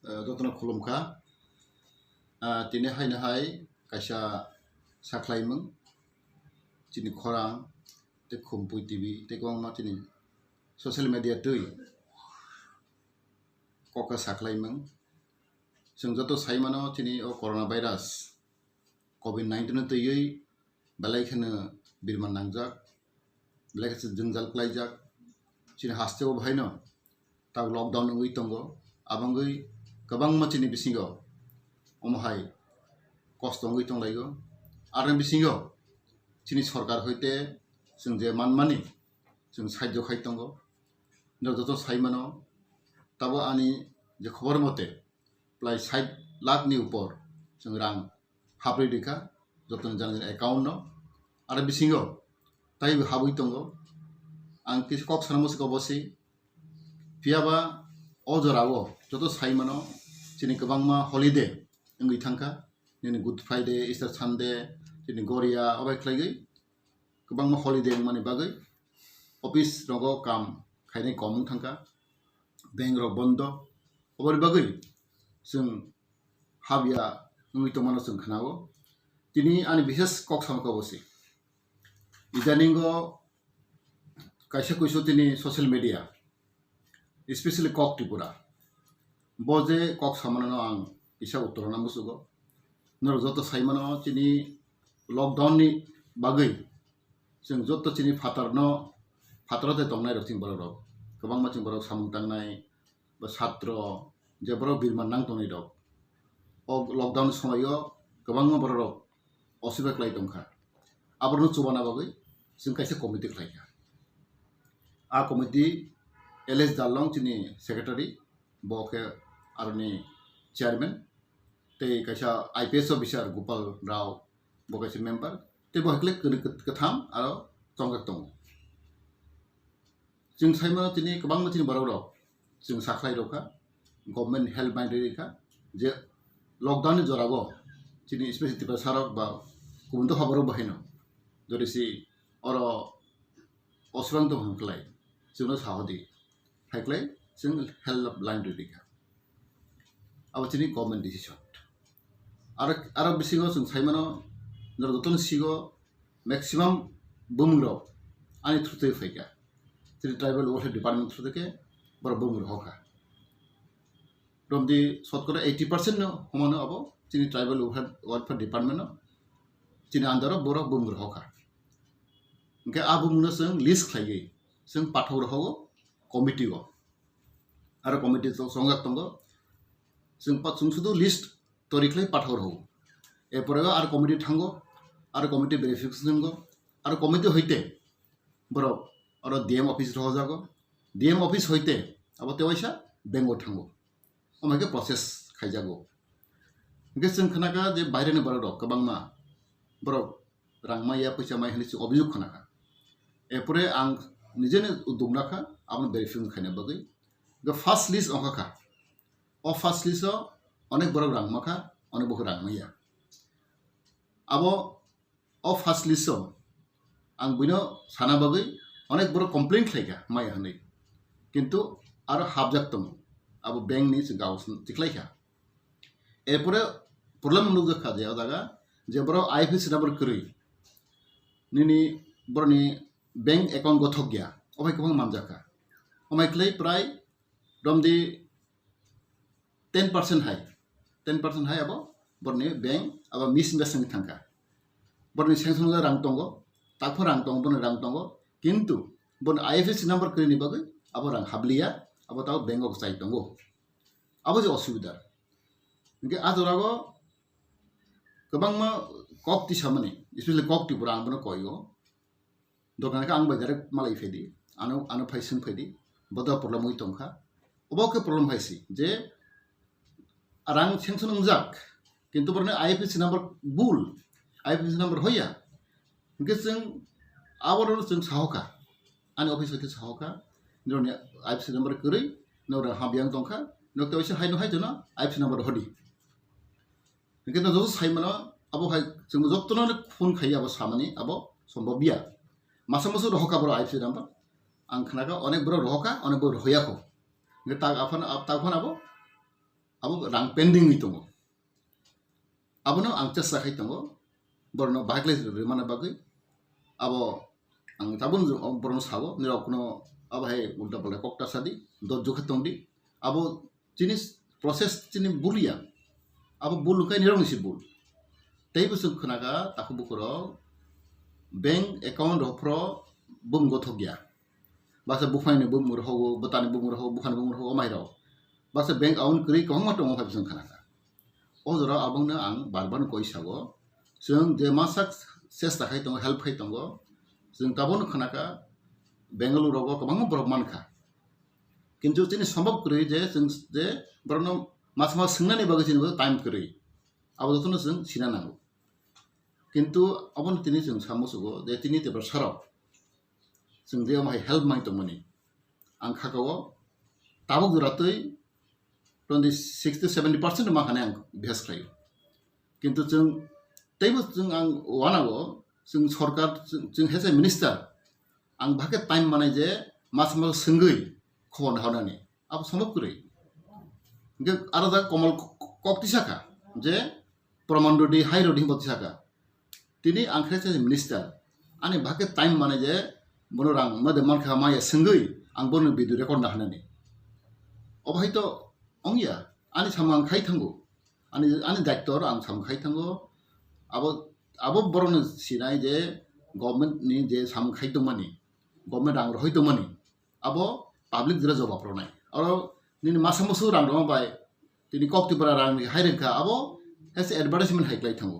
जतन खुलुमखा तिने हाय कायसा साख्लायमों तिनि खरां ते खुमपुय टिभि ते गोबां तिनि ससियेल मिडिया तै कका साख्लायमों जों जत साइमानो तिनि कोरोना भाइरास कोविड-19 तैयै बेलायखनो बिरमान नांजाक बेलायखो जोंजाल क्लायजाक तिनि हास्तेव बाहायनो ता लकडाउन नङै तंगो आबांगै गोबां मानसिनि बिसिङाव अमहाय कस्त नङै तंलायगो आरो बिसिङाव तिनि सरकार हयते जों जे मानमानि जों साहाय्य खाय तंगो जत साइमानो ताबो आनि जे खबर मते प्राय 60 लाखनि ऊपर जों रां हाबै देखा जतन जान एकाउन्ट आरो बिसिङाव ताइ हाबै तंगो आं किस कक सानमोस गबसि पियाबा अजरावो जत साइमानो तिनि गोबांमा हलिडे नङै थांखा नि गुड फ्राइडे इस्टार सानडे तिनि गरिया अबाय खलायगै गोबांमा हलिडे माने बागै अफिस रगो काम खायनाय कम थांखा बैंक रग बन्द अबाय बागै जों हाबिया नङै तमानो जों खनावो तिनि आनि बिशेष कक सामकबसि इदानिंगो कायसा कुइसो तिनि सोशल मीडिया स्पेशली कक त्रिपुरा बजे कक सामानो आं इसा उत्तर नामुसुगो नर जत साइमानो तिनि लकडाउन नि बागै जों जत तिनि फातरते तंनाय रथिं बरक गोबां माथिं बरक सामुं तांनाय बा छात्र जे बरक बिरमान नां तंनाय दक अ लकडाउन समायो गोबां बरक असुबिदा क्लाय दंखा आबरनो चुबाना बागै जों कायसा कमिटि क्लायखा आ कमिटि एलएस दालং तिनि सेक्रेटारि बके आरनि चेयरमैन ते कायसा आईपीएस ऑफिसर गोपाल राव बकायसा मेंबर ते बहकले कथाम आरो चंगक दं जों साइमा तिनि गोबां माथिनि बरक जों साख्लाय रखा गवर्नमेंट हेल्पलाइन रेखा जे लकडाउन जरागो तिनि स्पेशल टिपा सारक बा गुबुन तो खबर बाहायनो जरिसि और असुरां तो हंखलाय जोंनो साहदी हायक्लाय जों हेल्पलाइन रेखा अब तिनि गवर्नमेंट डिसीजन आरो बिसिङाव जों साइमानो नरदतन सिगो मैक्सिमाम बुमग्रो आनि थ्रुते फैगा तिनि ट्राइबल वेलफेयर डिपार्टमेंट थ्रुते बर बुमग्रो होखा रमदि शतकरा 80% नो हमानो अब तिनि ट्राइबल वेलफेयर डिपार्टमेंट तिनि आन्दार बर बुमग्रो होखा ओंके आ बुमनो जों लिस्ट खायगै जों पाठौर होगो कमिटि गो आरो कमिटि तो संगाक तंगो जों सुदु लिस्ट तरिख्लाय पाठौर हो एरपरेगा आरो कमिटि थांगो आरो कमिटि वेरिफिकेशन गो आरो कमिटि हइते बर और डीएम ऑफिस रह जागो डीएम ऑफिस हइते अब तेवैसा बेंगो थांगो अमाके प्रोसेस खायजागो ओंके जों खनाका जे बायरेनि बर गोबांमा बर रांमाया पैसा माय हनिसि अभियोग खनाका एरपरे आं निजेनो उदुंनाखा आबन वेरिफिकेशन खायना बागै ग फार्स्ट लिस्ट अंखाखा अ फार्स्ट लिस्ट अनेक बर रांमाखा अनेक बर रांमाया अब अ फार्स्ट लिस्ट आं बिनो साना बागै अनेक बर कमप्लेन खायगा माय हनै किन्तु आरो हाबजाक दं अब बैंक नि गावसन तिख्लायखा एरपरे प्रब्लेम नुजखा जे दागा जे बर आईएफएससी नंबर करै निनि बरनि बैंक अकाउंट गथक गया अबाय गोबां मानजाखा अमायक्लै प्राय रमदि 10% हाय 10% हाय अब बरनि बैंक अब मिस इनभेस्टमेंट थांखा बरनि सेंसन रां दंगो ताकफो रां दंगो बरनि रां दंगो किन्तु बरनि आईएफएससी नंबर करिनि बागै अब रां हाबलिया अब ताव बैंक अफ साइड दंगो अब जे असुबिदा ओंके आजरागो गोबांमा कक तिसामनि स्पेशली कक त्रिपुरा आंबनो कयो दरकानका आं बाय डाइरेक्ट मालाय फेदि आनो फाइसिन फेदि बदा प्रब्लेम होय तंखा अबाके प्रब्लेम हायसि जे रां सेंसन जाक किन्तु बरने आईएफएससी नंबर बुल आईएफएससी नंबर होया ओंके जों आबरनो जों साहका आनि अफिस के साहका नरनि आईएफएससी नंबर करै नर हाबियां तंखा नक्ते वैसे हायनो हाय जना आईएफएससी नंबर होदि ओंके न जस साइमानो अब हाय जों जत्तनो फोन खायो अब सामानि अब सम्भव बिया मासा मासो रहका बर आईएफएससी नंबर आं खनाका अनेक बर रहका अनेक बर होयाखो ओंके ताग आफान अब abo rang pending itongo abono ang chesa khai tongo borno bagle remana bagai abo ang tabun borno sabo nira kono abo hai ulta pala kokta sadi do jokha tongdi abo jinis proses chini bulia abo bulu kai nirong si bul tei busu khnaga taku bukuro bank account opro bum gothogya basa bufaini bum mur hogo botani bum mur hogo bukhani bum mur hogo mairo basa bank account kri kong mato mo phabison khnaga ojora abongna ang barban koisago जों जे मासाक सेस्ता खाइ दङ help खाइ दङ जों ताबोनो खनाका बेंगलुरुआव गोबां बरफ मानखा किन्तु जोंनि सम्भब करै जे जों जे बरनो मास मास सोंनानै बागै जोंबो टाइम करै आबोदतनो जों सिना नांगौ किन्तु अबन तिनि जों सामसुगो जे तिनि तेबर साराव जों जे माय हेल्प माइ दङमोनि आं खागाव ताबो गुरातै 60-70% मा खाने आं बेस खायो किन्तु जों तैबो जों आं वानागो जों सरकार जों हेसे मिनिस्टार आं भागे टाइम माने जे मास मास सोंगै खबर हावनानि अब सम्भब करै गे आरो दा कमल कक्तिसाखा जे प्रमाणदि हाइरोडि बतिसाखा तिनि आं हेसे मिनिस्टार आनि भागे टाइम माने जे बनरां मदे मानखा माया सोंगै आं बनो भिडिअ रेकर्ड ना हानानि अबहायतो अंगिया आनि सामां खाइ थांगो आनि दायित्व आं साम खाइ थांगो abo borno sinai je government ni je sam khai tomani government ang roi tomani abo public dra job apronai aro ni masamusu rang ro bai tini KOKPIN rang ni hairenka abo has advertisement hai klai thango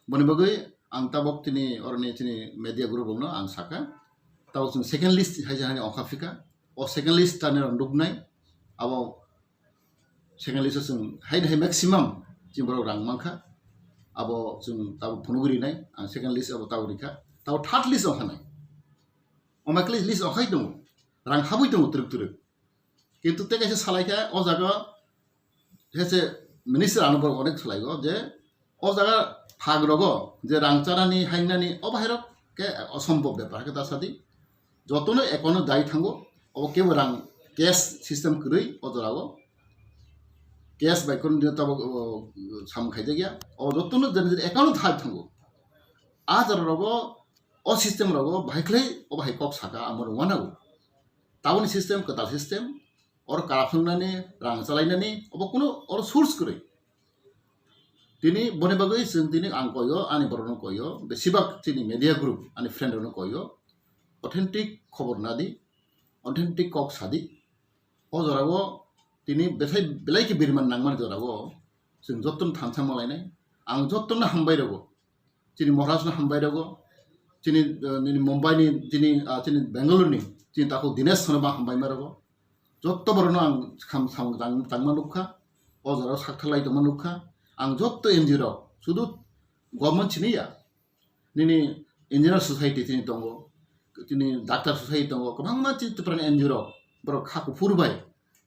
boni bagai ang tabok tini orni tini media group no ang saka taw second list hai jani okhafika o second list tani rang dugnai abo second list sung hai maximum jimbro rang mangkha abo जों ताबो फुनुगुरि नाय आं second list abo ताबो रिखा ताबो third list अखानाय अमाकले list अखाय दङ रां हाबै दङ तुरुक तुरुक किन्तु ते कासे सालायखा अ जागा हेसे मिनिस्टार आनो बर अनेक सालायगो जे अ जागा फाग्रगो जे रां चारानि हाइनानि अ बाहेर के असम्भव बेपार के तासादि जतनो एकोनो दाय थांगो अ केबो रां कैश सिस्टम करै अ जरागो कैश बाइकन दिन तब साम खाइदे गया और जतनो जन एकाउंट थाब थांगो आ जरगो ओ सिस्टम रगो भाइखलै ओ भाइ कक साका आमर वानागो तावनि सिस्टम कता सिस्टम और काराफुंनानि रां चालायनानि अब कुनो और सोर्स करै तिनि बने बागै जों तिनि आं कयो आनि बरनो कयो बेसिबाक तिनि मीडिया ग्रुप आनि फ्रेंडनो कयो ऑथेंटिक खबर नादि ऑथेंटिक कक सादि ओ जरागो तिनी बेथाय बेलायके बिरमान नांमान जरागो जों जतन थांसा मालायनाय आं जतन हामबाय रगो तिनी महाराष्ट्र हामबाय रगो तिनी नि मुंबईनि तिनी तिनी बेंगलुरुनि तिनी ताको दिनेश सनबा हामबाय मारगो जत्त बरनो आं खाम साम तांमा नुखा ओ जरा साखथालाय दमा नुखा आं जत्त एनजिओ सुदु गवर्नमेंट छिनिया निनि इंजिनियर सोसाइटी तिनी दंगो तिनी डाक्टर सोसाइटी दंगो गोबां मानसि तिप्रान एनजिओ बर खाखु फुरबाय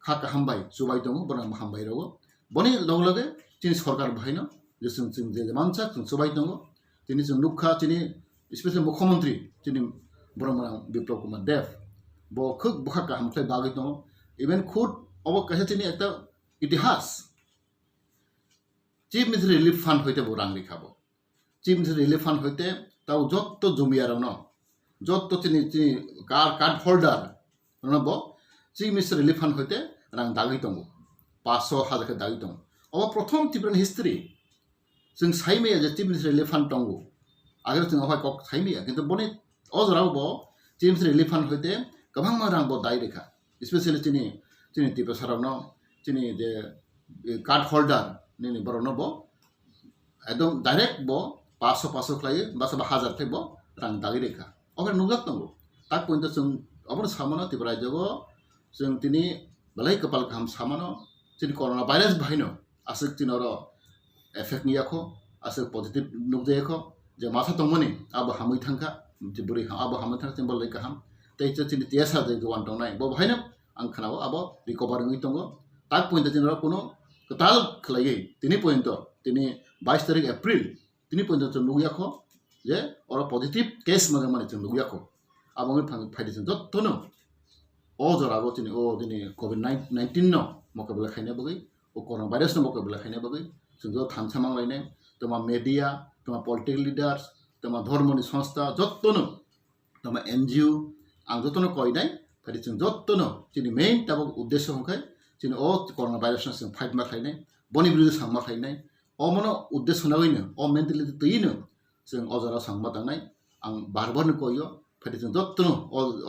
खाका हामबाय जुबाय दङ बना हामबाय रगो बनि लग लगे तिनि सरकार बहायनो जे जों जे मानसा जों जुबाय दङ तिनि जों नुखा तिनि स्पेशल मुख्यमंत्री तिनि ब्रह्मना बिप्लव कुमार देव बो खुद बखा का हमख्लाय बागै दङ इवन खुद अब कहे तिनि एकटा इतिहास चीफ मिनिस्टर रिलीफ फान्ड हयते बो रां रिखाबो चीफ मिनिस्टर रिलीफ फान्ड हयते ताव जत्त जमियारावनो जत्त तिनि कार्ड होल्डार नबो चीफ मिनिस्टर रिलीफ फान्ड हयते रां दागै दङ 500,000 के दागै दङ अब प्रथम तिब्रान हिस्ट्री जों साइमेया जे चीफ मिनिस्टर रिलीफ फान्ड दङ आगोल जों अहाय कक साइमेया किन्तु बने अजरावबो चीफ मिनिस्टर रिलीफ फान्ड हयते गोबां रां बो दाय रेखा स्पेशली तिनि तिब्रासारावनो तिनि जे कार्ड होल्डार नि बरनो बो एकदम डाइरेक्ट बो 500 खालायो बा 1000 पे बो रां दागै रेखा अबे नुगत दङ ताक पॉइंट जों अबन सामनो तिब्रा जगो जों तिनि बलाय कपाल काम सामानो तिनि कोरोना भाइरास बाहायनो आसक तिनरो एफेक्ट नियाखो आसक पॉजिटिव नुगदेखो जे माथा तंमनि आबो हामै थांखा बुरै आबो हामै थांखा तिन बलाय काहाम तैसे तिनि तियासा जे गवान तंनाय बो बाहायनो आं खोनाबो आबो रिकभार नङै दंगो ताक पॉइंट तिनरो कोनो कताल खलायै तिनि पॉइंट तिनि 22 तारिख एप्रिल तिनि पॉइंट जों नुयाखो जे और पॉजिटिव केस माने जों नुयाखो आबो फाइदे जों जत्तनो ओ जरागो तिनि ओ दिनि कोविड-19 नो मुकाबला खायना बगै corona virus no mokabla khaina bagai जों जो थामसामां लायनाय तमा media तमा political leaders तमा धर्मनि संस्था जत्तनो तमा NGO आं जत्तनो कयनाय फारि जों जत्तनो जोंनि मेन ताबो उद्देश्य हंखाय जोंनि corona virus जों फाइट मा खायनाय बनि बिरुद्ध सांमा खायनाय अमनो उद्देश्य नावैनो मेन्टेलिटी तैनो जों अजरा सांमा दांनाय आं बारबारनो कयो फारि जों जत्तनो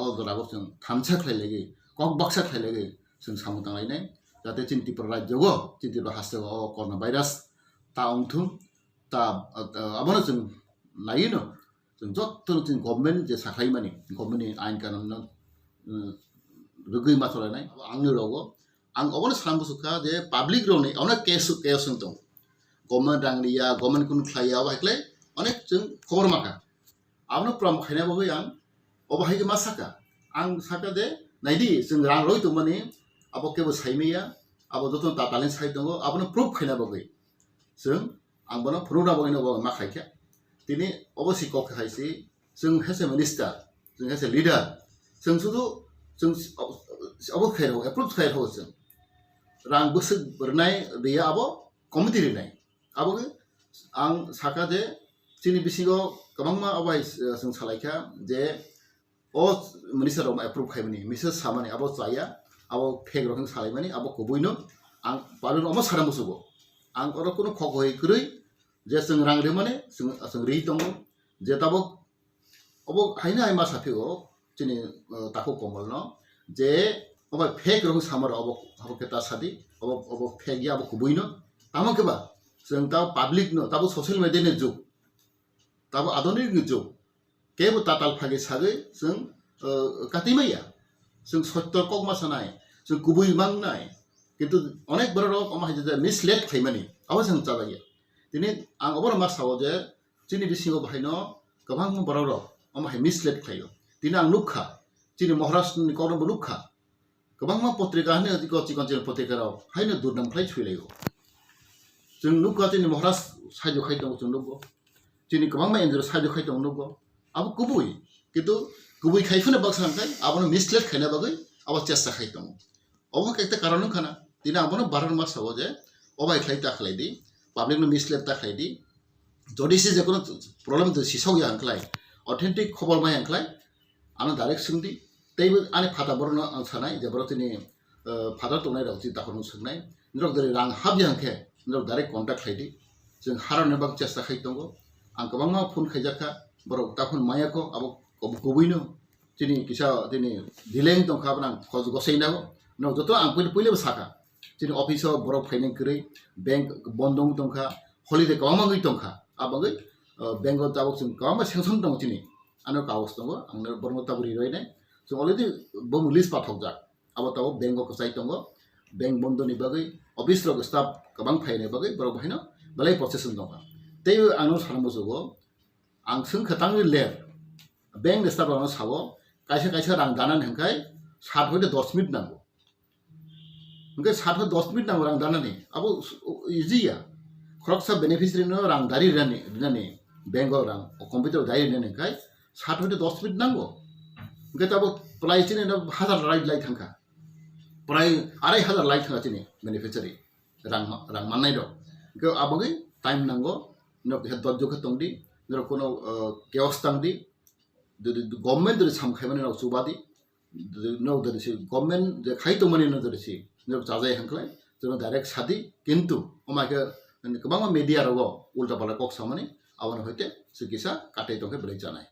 अजरागो जों थामसा खायलायगै कक बक्सा खायलायगै जों सामु दांलायनाय जाहाथे जों त्रिपुरा राज्योआव जों त्रिपुरा हादोराव corona virus ता अंथुम ता आबनो जों नायनो जों जत्तनो जों गभर्नमेन्ट जे साखायमानि गभर्नमेन्टनि आइन कानुन रुगै माथलायनाय आंनो रावो आं अबनो सानबुसुखा जे पाब्लिक रौनि अनेक केस दं गभर्नमेन्ट रांनिया गभर्नमेन्ट कुन खाया बायख्ले अनेक जों खबर माखा आबनो प्रम खायना बागै आं अबाहायगे मा साका आं साका दे नायदि जों रां रय दमानि आबो केबो सायमेया आबो जतो तातालेन साइ दङ आबनो प्रुफ खायना बागै जों आंबनो फुरुना बागैनो मा खायखा दिनै अबसि कक खायसि जों हेस ए मिनिस्टार जों हेस ए लिडार जों सुदु जों अबो खायरो एप्रुभ खायरो जों रां बोसो बरनाय दैया आबो कमिटि रिनाय आबो आं साका दे जोंनि बिसिङाव गोबांमा अबाय जों सालायखा जे मिनिस्टार एप्रुभ खायमानि मिसेस सामानि आबो जाया आबो फेक रखम सालायमानि आबो कबुइनो आं बारनो अमा सारा मुसुगो आं अरो कोनो खक होय क्रై जे जों रां रे माने जों रि दङ जे ताबो अबो हायना हाय मा साफिगो जोंनि ताखो कमल न जे अबा फेक रखम सामर अबो केता सादि अबो फेक या अबो कबुइनो तामा केबा जों ता पाब्लिक न ताबो सोशल मीडिया ने जुग ताबो आधुनिक जुग केबो ताताल फागे सागै जों कातिमाया जों सत्य कक मा सानाय जों गुबै मांनाय किन्तु अनेक बरो अमा हाय मिसलेट खायमानि आबो जों जाबाय दिनै आं अबर मा सावो जे जोंनि बिसिङाव बाहायनो गोबां बरो अमा हाय मिसलेट खायो दिनै आं नुखा जोंनि महाराष्ट्रनि कौरब नुखा गोबां मा पत्रिका हने चिकन पत्रिकाराव हायनो दुरनांफ्लाय थुइलायो जों नुखा जोंनि महाराष्ट्र साइड खाय दङ जों नुगो जोंनि गोबां मा एन्जर साइड खाय दङ नुगो आबो गुबै किन्तु गुबै खायफोनो बाक्सांखाय आबनो मिसलेट खायना बागै आबो चेष्टा खाय दङ अबो एकटा कारण खाना दिनै आबनो बारन मा सावो जे अबाय खाय ताखलायदि पाब्लिक नो मिसलेट ताखलायदि जदिसि जे कोनो प्रब्लेम जे सिसावया आंखलाय अथेन्टिक खबर माय आंखलाय आं डाइरेक्ट सोंदि तैबो आने फाता बरनो आं सानाय जे बरतिनि फाता तनाय रावति ताखनो सोंनाय नरक दरे रां हाबया आंखे नरक डाइरेक्ट कन्टाक्ट खायदि जों हारानो बाग चेष्टा खाय दङ आं गोबां मा फोन खायजाखा बरक ताखन मायाखौ आबो गुबैनो दिनै किसा दिनै दिलें दंखाबना खज गसैनागो न जतो आं पहिले साका दिनै अफिसाव बरक फाइनाय क्रై बैंक बन्दं दंखा हलिडे गोबां दंखा आबागै बेंगल ताबक जों गोबां सेंसन दं दिनै आनो कागज दङ आंनो बरम ताबुरि रायनाय जों अलरेडि बम लिस्ट पाठक जा आबो ताबो बेंगल को साइ दङ बैंक बन्दनि बागै अफिस रग स्टाफ गोबां फाइनाय बागै बरक बाहायनो बलाय प्रसेस दङ तैबो आंनो सानमोजोगो आं सों खतां लेर बैंक स्टाफ आनो सावो कायसे रां दानानै हंखाय 7 हयतो 10 मिनिट नांगौ ओंखाय 7 हयतो 10 मिनिट नांगौ रां दानानै आबो इजिया खरकसा बेनिफिशियारि नो रां दारि रिनानै बेंगल रां कम्पिउटार दारि रिनानै हंखाय 7 हयतो 10 मिनिट नांगौ ओंखाय ताबो प्राय चिनि 1000 लाइ थांखा प्राय 2500 लाइ थांखा चिनि बेनिफिशियारि रां माननाय दं ओंखाय आबोगै टाइम नांगौ नो हेड दजो खतंदि नो कोनो केओस तांदि गभर्नमेंट दरे सामखायमानि नाव सुबादि नो दरेसि गभर्नमेंट जे खायतो मानि नो दरेसि नो जाजाय हंखलाय जों डाइरेक्ट सादि किन्तु अमाके गोबां मीडिया रगो उल्टा पाल्टा कक सामानि आवन हयते सिकिसा काटे तंके ब्रेक जानाय